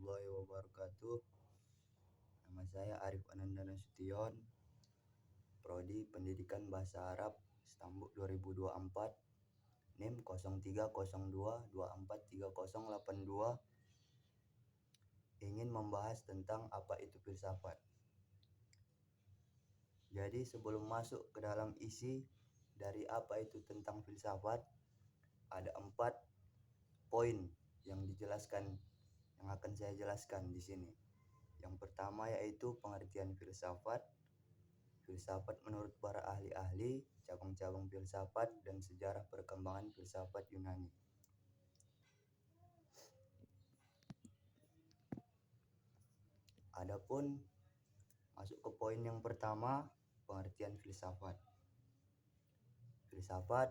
warahmatullahi wabarakatuh. Nama saya Arif Ananda Nasution, Prodi Pendidikan Bahasa Arab, Stambuk 2024, NIM 0302243082, ingin membahas tentang apa itu filsafat. Jadi sebelum masuk ke dalam isi dari apa itu tentang filsafat, ada 4 poin yang akan saya jelaskan di sini. Yang pertama yaitu pengertian filsafat, filsafat menurut para ahli-ahli, cabang-cabang filsafat, dan sejarah perkembangan filsafat Yunani. Adapun masuk ke poin yang pertama, pengertian filsafat. Filsafat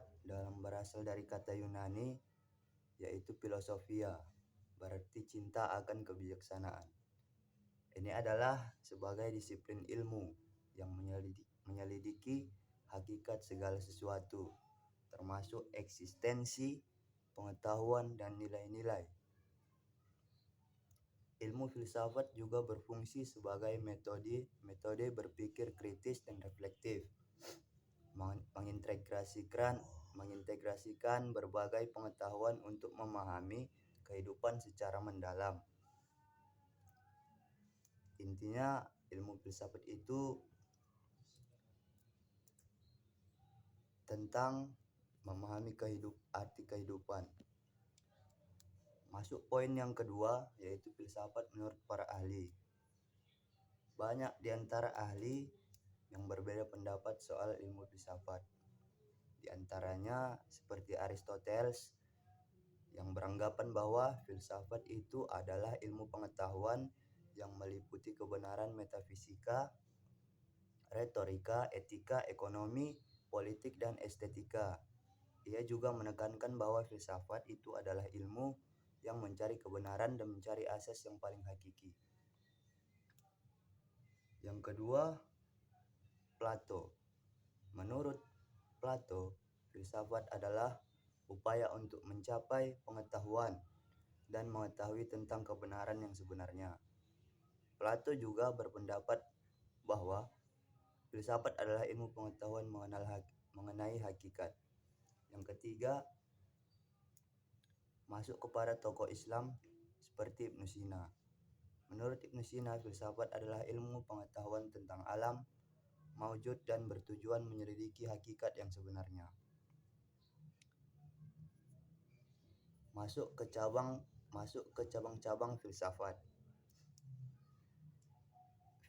berasal dari kata Yunani yaitu filosofia, berarti cinta akan kebijaksanaan. Ini adalah sebagai disiplin ilmu yang menyelidiki hakikat segala sesuatu, termasuk eksistensi, pengetahuan, dan nilai-nilai. Ilmu filsafat juga berfungsi sebagai metode berpikir kritis dan reflektif, mengintegrasikan berbagai pengetahuan untuk memahami kehidupan secara mendalam. Intinya, ilmu filsafat itu tentang memahami arti kehidupan. Masuk poin yang kedua, yaitu filsafat menurut para ahli. Banyak di antara ahli yang berbeda pendapat soal ilmu filsafat. Di antaranya seperti Aristoteles yang beranggapan bahwa filsafat itu adalah ilmu pengetahuan yang meliputi kebenaran metafisika, retorika, etika, ekonomi, politik, dan estetika. Ia juga menekankan bahwa filsafat itu adalah ilmu yang mencari kebenaran dan mencari asas yang paling hakiki. Yang kedua, Plato. Menurut Plato, filsafat adalah upaya untuk mencapai pengetahuan dan mengetahui tentang kebenaran yang sebenarnya. Plato juga berpendapat bahwa filsafat adalah ilmu pengetahuan mengenai hakikat. Yang ketiga, masuk kepada tokoh Islam seperti Ibnu Sina. Menurut Ibnu Sina, filsafat adalah ilmu pengetahuan tentang alam, maujud, dan bertujuan menyelidiki hakikat yang sebenarnya. Masuk ke cabang-cabang filsafat.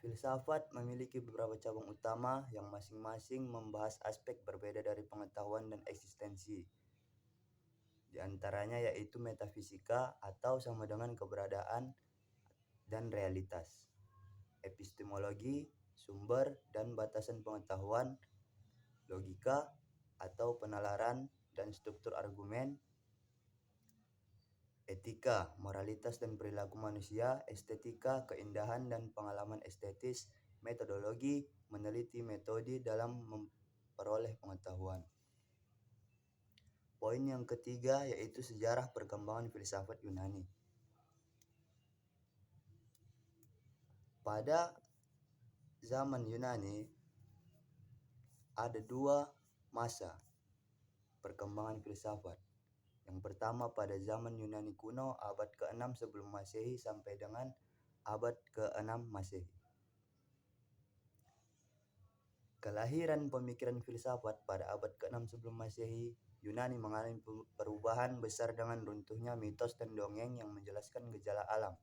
Filsafat memiliki beberapa cabang utama yang masing-masing membahas aspek berbeda dari pengetahuan dan eksistensi. Di antaranya yaitu metafisika atau sama dengan keberadaan dan realitas, epistemologi, sumber dan batasan pengetahuan, logika atau penalaran dan struktur argumen, etika, moralitas dan perilaku manusia, estetika, keindahan dan pengalaman estetis, metodologi, meneliti metode dalam memperoleh pengetahuan. Poin yang ketiga yaitu sejarah perkembangan filsafat Yunani. Pada zaman Yunani ada 2 masa perkembangan filsafat. Yang pertama pada zaman Yunani kuno abad ke-6 sebelum Masehi sampai dengan abad ke-6 Masehi. Kelahiran pemikiran filsafat pada abad ke-6 sebelum Masehi, Yunani mengalami perubahan besar dengan runtuhnya mitos dan dongeng yang menjelaskan gejala alam.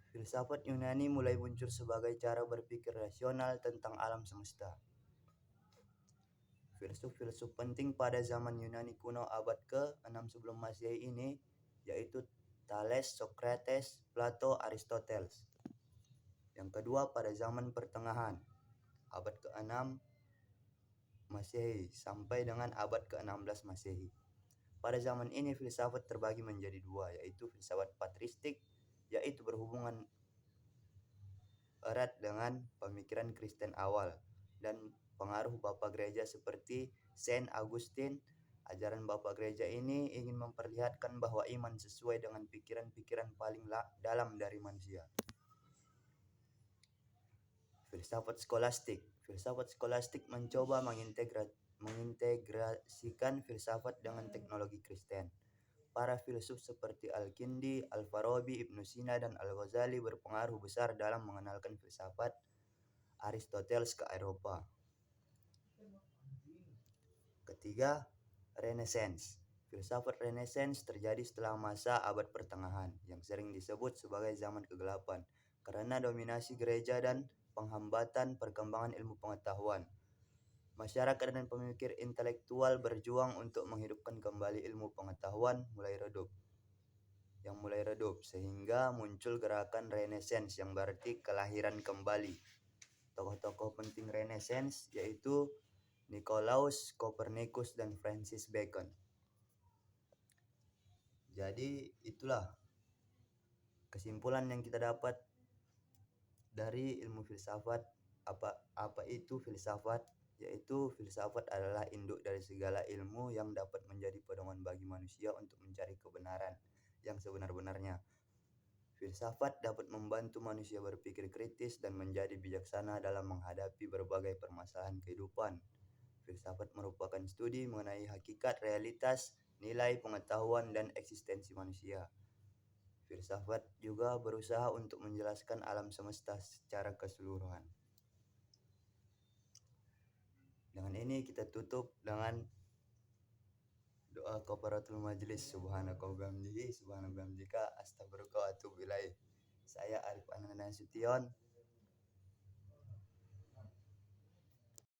Filsafat Yunani mulai muncul sebagai cara berpikir rasional tentang alam semesta. Filsuf-filsuf penting pada zaman Yunani kuno abad ke-6 sebelum Masehi ini yaitu Thales, Socrates, Plato, Aristoteles. Yang kedua pada zaman pertengahan abad ke-6 Masehi sampai dengan abad ke-16 Masehi. Pada zaman ini filsafat terbagi menjadi 2, yaitu filsafat patristik, yaitu berhubungan erat dengan pemikiran Kristen awal dan pengaruh Bapak Gereja seperti Saint Augustine, Ajaran Bapak Gereja ini ingin memperlihatkan bahwa iman sesuai dengan pikiran-pikiran paling dalam dari manusia. Filsafat skolastik. Filsafat skolastik mencoba mengintegrasikan filsafat dengan teknologi Kristen. Para filsuf seperti Al-Kindi, Al-Farabi, Ibnu Sina, dan Al-Ghazali berpengaruh besar dalam mengenalkan filsafat Aristoteles ke Eropa. Ketiga, Renaissance. Filsafat Renaissance terjadi setelah masa abad pertengahan yang sering disebut sebagai zaman kegelapan karena dominasi gereja dan penghambatan perkembangan ilmu pengetahuan. Masyarakat dan pemikir intelektual berjuang untuk menghidupkan kembali ilmu pengetahuan yang mulai redup sehingga muncul gerakan Renaissance yang berarti kelahiran kembali. Tokoh-tokoh penting Renaissance yaitu Nicolaus Copernicus dan Francis Bacon. Jadi itulah kesimpulan yang kita dapat dari ilmu filsafat. Apa itu filsafat? Yaitu filsafat adalah induk dari segala ilmu yang dapat menjadi pedoman bagi manusia untuk mencari kebenaran yang sebenar-benarnya. Filsafat dapat membantu manusia berpikir kritis dan menjadi bijaksana dalam menghadapi berbagai permasalahan kehidupan. Filsafat merupakan studi mengenai hakikat, realitas, nilai, pengetahuan, dan eksistensi manusia. Filsafat juga berusaha untuk menjelaskan alam semesta secara keseluruhan. Dengan ini kita tutup dengan doa kafaratul majlis. Subhanaka wa bihamdihi, subhanaka wa bihamdika, astaghfiruka wa atubu ilaih. Saya Arif Ananda Nasution.